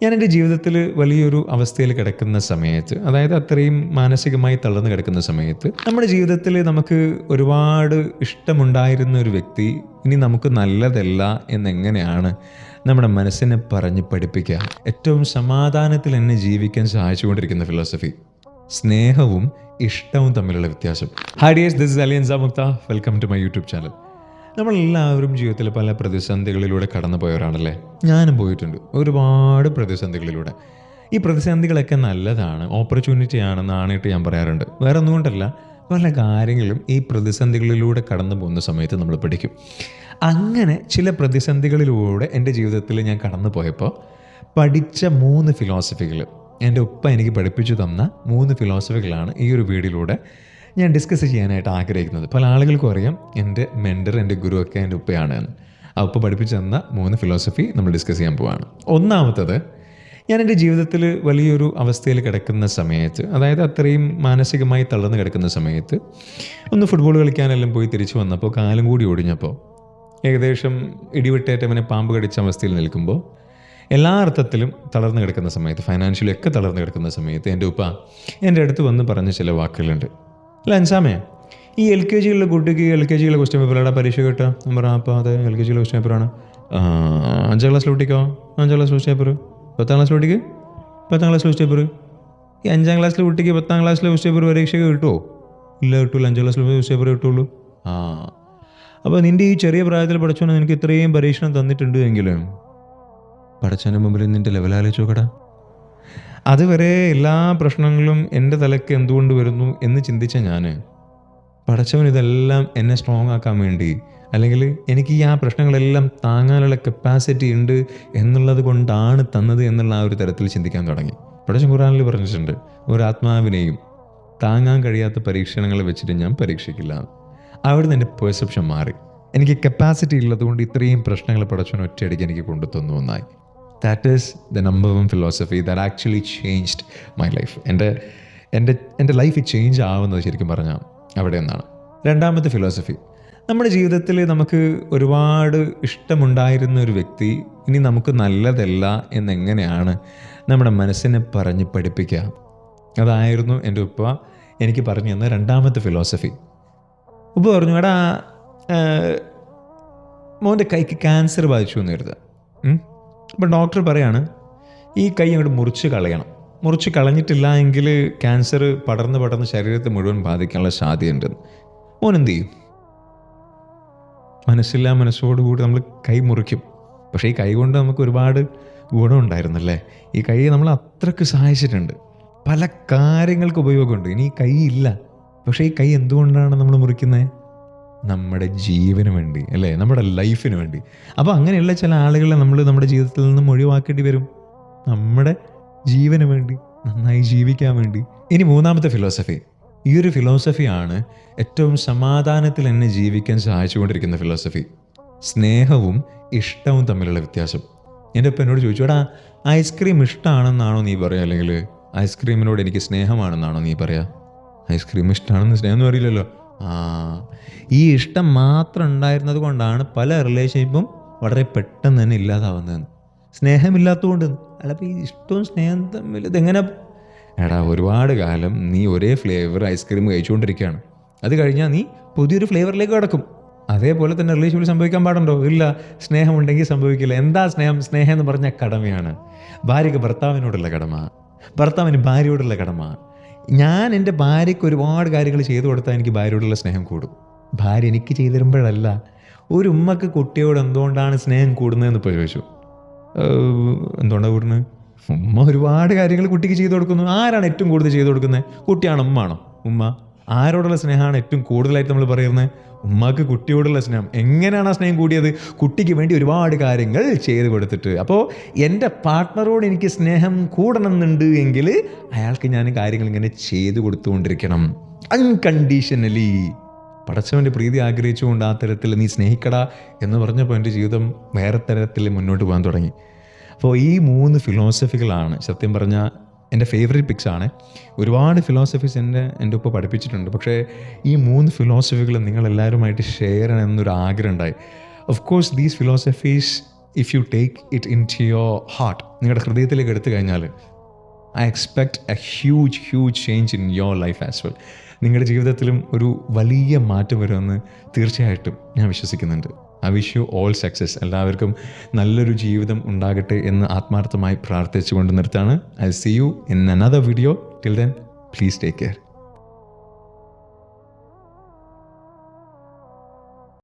ഞാൻ എൻ്റെ ജീവിതത്തിൽ വലിയൊരു അവസ്ഥയിൽ കിടക്കുന്ന സമയത്ത്, അതായത് അത്രയും മാനസികമായി തളർന്ന് കിടക്കുന്ന സമയത്ത്, നമ്മുടെ ജീവിതത്തിൽ നമുക്ക് ഒരുപാട് ഇഷ്ടമുണ്ടായിരുന്ന ഒരു വ്യക്തി ഇനി നമുക്ക് നല്ലതല്ല എന്നെങ്ങനെയാണ് നമ്മുടെ മനസ്സിനെ പറഞ്ഞ് പഠിപ്പിക്കുക. ഏറ്റവും സമാധാനത്തിൽ എന്നെ ജീവിക്കാൻ സഹായിച്ചുകൊണ്ടിരിക്കുന്ന ഫിലോസഫി സ്നേഹവും ഇഷ്ടവും തമ്മിലുള്ള വ്യത്യാസം. Hi dears, this is Aliyansa Muktha. Welcome to my YouTube channel. നമ്മളെല്ലാവരും ജീവിതത്തിൽ പല പ്രതിസന്ധികളിലൂടെ കടന്നു പോയവരാണല്ലേ. ഞാനും പോയിട്ടുണ്ട് ഒരുപാട് പ്രതിസന്ധികളിലൂടെ. ഈ പ്രതിസന്ധികളൊക്കെ നല്ലതാണ്, ഓപ്പർച്യൂണിറ്റി ആണെന്നാണിട്ട് ഞാൻ പറയാറുണ്ട്. വേറെ ഒന്നുകൊണ്ടല്ല, പല കാര്യങ്ങളും ഈ പ്രതിസന്ധികളിലൂടെ കടന്നു പോകുന്ന സമയത്ത് നമ്മൾ പഠിക്കും. അങ്ങനെ ചില പ്രതിസന്ധികളിലൂടെ എൻ്റെ ജീവിതത്തിൽ ഞാൻ കടന്നു പോയപ്പോൾ പഠിച്ച 3 ഫിലോസഫികൾ, എൻ്റെ ഉപ്പ എനിക്ക് പഠിപ്പിച്ചു തന്ന 3 ഫിലോസഫികളാണ് ഈ ഒരു വീഡിയോയിലൂടെ ഞാൻ ഡിസ്കസ് ചെയ്യാനായിട്ട് ആഗ്രഹിക്കുന്നത്. പല ആളുകൾക്കും അറിയാം എൻ്റെ മെൻറ്റർ, എൻ്റെ ഗുരു ഒക്കെ എൻ്റെ ഉപ്പയാണ് എന്ന്. ആ ഉപ്പ പഠിപ്പിച്ചു തന്ന 3 ഫിലോസഫി നമ്മൾ ഡിസ്കസ് ചെയ്യാൻ പോവാണ്. ഒന്നാമത്തത്, ഞാൻ എൻ്റെ ജീവിതത്തിൽ വലിയൊരു അവസ്ഥയിൽ കിടക്കുന്ന സമയത്ത്, അതായത് അത്രയും മാനസികമായി തളർന്ന് കിടക്കുന്ന സമയത്ത്, ഒന്ന് ഫുട്ബോൾ കളിക്കാനെല്ലാം പോയി തിരിച്ചു വന്നപ്പോൾ കാലും കൂടി ഒടിഞ്ഞപ്പോൾ, ഏകദേശം ഇടിവെട്ടേറ്റവനെ പാമ്പ് കടിച്ച അവസ്ഥയിൽ നിൽക്കുമ്പോൾ, എല്ലാ അർത്ഥത്തിലും തളർന്ന് കിടക്കുന്ന സമയത്ത്, ഫൈനാൻഷ്യലി ഒക്കെ തളർന്ന് കിടക്കുന്ന സമയത്ത് എൻ്റെ ഉപ്പ എൻ്റെ അടുത്ത് വന്ന് പറഞ്ഞ ചില വാക്കുകളുണ്ട്. അല്ല അൻസാമേ, ഈ LKG കുട്ടിക്ക് LKG ക്വസ്റ്റ്യൻ പേപ്പറാണ് പരീക്ഷ കിട്ടുക. ഞാൻ പറയാം, അപ്പോൾ അതെ LKG ക്വസ്റ്റ്യൻ പേപ്പറാണ്. 5ാം ക്ലാസ്സിൽ കുട്ടിക്കോ 5ാം ക്ലാസ് ക്വസ്റ്റ്യൻ പേപ്പർ, 10ാം ക്ലാസ്സിൽ കുട്ടിക്ക് 10ാം ക്ലാസ് ക്വസ്റ്റ്യൻ പേപ്പർ. ഈ 5ാം ക്ലാസ്സിലെ കുട്ടിക്ക് 10ാം ക്ലാസ്സിലെ ക്വസ്റ്റ്യൻ പേപ്പർ പരീക്ഷയ്ക്ക് കിട്ടുമോ? ഇല്ല, കിട്ടൂല. 5ാം ക്ലാസ്സിൽ ക്വസ്റ്റ്യൻ പേപ്പർ കിട്ടുള്ളൂ. അപ്പോൾ നിൻ്റെ ഈ ചെറിയ പ്രായത്തിൽ പഠിച്ചോണ്ട് നിനക്ക് ഇത്രയും പരീക്ഷണം തന്നിട്ടുണ്ട് എങ്കിലും പഠിച്ചതിന് മുമ്പിൽ നിൻ്റെ ലെവലാലോചിച്ച് നോക്കടാ. അതുവരെ എല്ലാ പ്രശ്നങ്ങളും എൻ്റെ തലയ്ക്ക് എന്തുകൊണ്ട് വരുന്നു എന്ന് ചിന്തിച്ച ഞാൻ, പഠിച്ചവൻ ഇതെല്ലാം എന്നെ സ്ട്രോങ് ആക്കാൻ വേണ്ടി, അല്ലെങ്കിൽ എനിക്ക് ഈ പ്രശ്നങ്ങളെല്ലാം താങ്ങാനുള്ള കപ്പാസിറ്റി ഉണ്ട് എന്നുള്ളത് കൊണ്ടാണ് തന്നത് എന്നുള്ള ആ ഒരു തരത്തിൽ ചിന്തിക്കാൻ തുടങ്ങി. പഠിച്ചൻ ഖുർആനിൽ പറഞ്ഞിട്ടുണ്ട്, ഒരു ആത്മാവിനെയും താങ്ങാൻ കഴിയാത്ത പരീക്ഷണങ്ങൾ വെച്ചിട്ട് ഞാൻ പരീക്ഷിക്കില്ല. അവിടുന്ന് എൻ്റെ പെർസെപ്ഷൻ മാറി. എനിക്ക് കപ്പാസിറ്റി ഉള്ളതുകൊണ്ട് ഇത്രയും പ്രശ്നങ്ങൾ പഠിച്ചവൻ ഒറ്റയടിക്ക് എനിക്ക് കൊണ്ടു തന്നു ഒന്നായി. That is the number 1 philosophy that actually changed my life. എൻ്റെ ലൈഫ് ചേഞ്ച് ആവുന്നത് ശരിക്കും പറഞ്ഞാൽ അവിടെ നിന്നാണ്. രണ്ടാമത്തെ ഫിലോസഫി, നമ്മുടെ ജീവിതത്തിൽ നമുക്ക് ഒരുപാട് ഇഷ്ടമുണ്ടായിരുന്ന ഒരു വ്യക്തി ഇനി നമുക്ക് നല്ലതല്ല എന്നെങ്ങനെയാണ് നമ്മുടെ മനസ്സിനെ പറഞ്ഞ് പഠിപ്പിക്കുക. അതായിരുന്നു എൻ്റെ ഉപ്പ എനിക്ക് പറഞ്ഞു തന്ന രണ്ടാമത്തെ ഫിലോസഫി. ഉപ്പ പറഞ്ഞു, എടാ മോൻ്റെ കൈക്ക് ക്യാൻസർ ബാധിച്ചു എന്ന് കരുതുക. അപ്പം ഡോക്ടർ പറയാണ്, ഈ കൈ അങ്ങോട്ട് മുറിച്ച് കളയണം. മുറിച്ച് കളഞ്ഞിട്ടില്ല എങ്കിൽ ക്യാൻസർ പടർന്ന് ശരീരത്തെ മുഴുവൻ ബാധിക്കാനുള്ള സാധ്യതയുണ്ടെന്ന്. മോൻ എന്ത് ചെയ്യും? മനസ്സോടുകൂടി നമ്മൾ കൈ മുറിക്കും. പക്ഷേ ഈ കൈ കൊണ്ട് നമുക്ക് ഒരുപാട് ഗുണമുണ്ടായിരുന്നല്ലേ. ഈ കൈ നമ്മൾ അത്രയ്ക്ക് സഹായിച്ചിട്ടുണ്ട്, പല കാര്യങ്ങൾക്ക് ഉപയോഗമുണ്ട്. ഇനി ഈ കൈ ഇല്ല, പക്ഷേ ഈ കൈ എന്തുകൊണ്ടാണ് നമ്മൾ മുറിക്കുന്നത്? നമ്മുടെ ജീവന് വേണ്ടി അല്ലേ, നമ്മുടെ ലൈഫിന് വേണ്ടി. അപ്പോൾ അങ്ങനെയുള്ള ചില ആളുകളെ നമ്മൾ നമ്മുടെ ജീവിതത്തിൽ നിന്നും ഒഴിവാക്കേണ്ടി വരും, നമ്മുടെ ജീവന് വേണ്ടി, നന്നായി ജീവിക്കാൻ വേണ്ടി. ഇനി മൂന്നാമത്തെ ഫിലോസഫി, ഈ ഒരു ഫിലോസഫിയാണ് ഏറ്റവും സമാധാനത്തിൽ എന്നെ ജീവിക്കാൻ സഹായിച്ചുകൊണ്ടിരിക്കുന്ന ഫിലോസഫി സ്നേഹവും ഇഷ്ടവും തമ്മിലുള്ള വ്യത്യാസം. എൻ്റെ ഒപ്പം എന്നോട് ചോദിച്ചു, എടാ ഐസ്ക്രീം ഇഷ്ടമാണെന്നാണോ നീ പറയുക, അല്ലെങ്കിൽ ഐസ്ക്രീമിനോട് എനിക്ക് സ്നേഹമാണെന്നാണോ നീ പറയുക? ഐസ്ക്രീം ഇഷ്ടമാണെന്ന് സ്നേഹം എന്ന് പറയില്ലല്ലോ. ഈ ഇഷ്ടം മാത്രം ഉണ്ടായിരുന്നത് കൊണ്ടാണ് പല റിലേഷൻഷിപ്പും വളരെ പെട്ടെന്ന് തന്നെ ഇല്ലാതാവുന്നതെന്ന്. സ്നേഹമില്ലാത്തതുകൊണ്ട്. അല്ലപ്പോൾ ഈ ഇഷ്ടവും സ്നേഹം തമ്മിൽ ഇതെങ്ങനെ? എടാ, ഒരുപാട് കാലം നീ ഒരേ ഫ്ലേവർ ഐസ്ക്രീം കഴിച്ചുകൊണ്ടിരിക്കുകയാണ്. അത് കഴിഞ്ഞാൽ നീ പുതിയൊരു ഫ്ലേവറിലേക്ക് കിടക്കും. അതേപോലെ തന്നെ റിലേഷൻഷിപ്പിൽ സംഭവിക്കാൻ പാടുണ്ടോ? ഇല്ല. സ്നേഹമുണ്ടെങ്കിൽ സംഭവിക്കില്ല. എന്താ സ്നേഹം? സ്നേഹം എന്ന് പറഞ്ഞാൽ കടമയാണ്. ഭാര്യയ്ക്ക് ഭർത്താവിനോടുള്ള കടമ, ഭർത്താവിന് ഭാര്യയോടുള്ള കടമ. ഞാൻ എൻ്റെ ഭാര്യയ്ക്ക് ഒരുപാട് കാര്യങ്ങൾ ചെയ്തു കൊടുത്താൽ എനിക്ക് ഭാര്യയോടുള്ള സ്നേഹം കൂടും. ഭാര്യ എനിക്ക് ചെയ്തു തരുമ്പോഴല്ല. ഒരു ഉമ്മക്ക് കുട്ടിയോട് എന്തുകൊണ്ടാണ് സ്നേഹം കൂടുന്നതെന്ന് ഇപ്പോൾ ചോദിച്ചു. എന്തുകൊണ്ടാണ് കൂടുന്നത്? ഉമ്മ ഒരുപാട് കാര്യങ്ങൾ കുട്ടിക്ക് ചെയ്തു കൊടുക്കുന്നു. ആരാണ് ഏറ്റവും കൂടുതൽ ചെയ്തു കൊടുക്കുന്നത്? കുട്ടിയാണോ ഉമ്മയാണോ? ഉമ്മ. ആരോടുള്ള സ്നേഹമാണ് ഏറ്റവും കൂടുതലായിട്ട് നമ്മൾ പറയുന്നത്? ഉമ്മക്ക് കുട്ടിയോടുള്ള സ്നേഹം. എങ്ങനെയാണ് ആ സ്നേഹം കൂടിയത്? കുട്ടിക്ക് വേണ്ടി ഒരുപാട് കാര്യങ്ങൾ ചെയ്ത് കൊടുത്തിട്ട്. അപ്പോൾ എൻ്റെ പാർട്ട്ണറോട് എനിക്ക് സ്നേഹം കൂടണമെന്നുണ്ട് എങ്കിൽ അയാൾക്ക് ഞാൻ കാര്യങ്ങൾ ഇങ്ങനെ ചെയ്തു കൊടുത്തുകൊണ്ടിരിക്കണം, അൺകണ്ടീഷണലി. പടച്ചവൻ്റെ പ്രീതി ആഗ്രഹിച്ചുകൊണ്ട് ആ തരത്തിൽ നീ സ്നേഹിക്കടാ എന്ന് പറഞ്ഞപ്പോൾ എൻ്റെ ജീവിതം വേറെ തരത്തിൽ മുന്നോട്ട് പോകാൻ തുടങ്ങി. അപ്പോൾ ഈ 3 ഫിലോസഫികളാണ് സത്യം പറഞ്ഞാൽ എൻ്റെ ഫേവറേറ്റ് പിക്സാണ്. ഒരുപാട് ഫിലോസഫീസ് എൻ്റെ ഉപ്പ പഠിപ്പിച്ചിട്ടുണ്ട്. പക്ഷേ ഈ 3 ഫിലോസഫികൾ നിങ്ങളെല്ലാവരുമായിട്ട് ഷെയർ ചെയ്യണം എന്നൊരു ആഗ്രഹം ഉണ്ടായി. Of course these philosophies if you take it into your heart, നിങ്ങളുടെ ഹൃദയത്തിലേക്ക് എടുത്തു കഴിഞ്ഞാൽ I expect a huge change in your life as well. നിങ്ങളുടെ ജീവിതത്തിലും ഒരു വലിയ മാറ്റം വരുമെന്ന് തീർച്ചയായിട്ടും ഞാൻ വിശ്വസിക്കുന്നുണ്ട്. I wish you all success. എല്ലാവർക്കും നല്ലൊരു ജീവിതം ഉണ്ടാകട്ടെ എന്ന് ആത്മാർത്ഥമായി പ്രാർത്ഥിച്ചുകൊണ്ട് നിർത്താണ്. I see you in another video. Till then, please take care.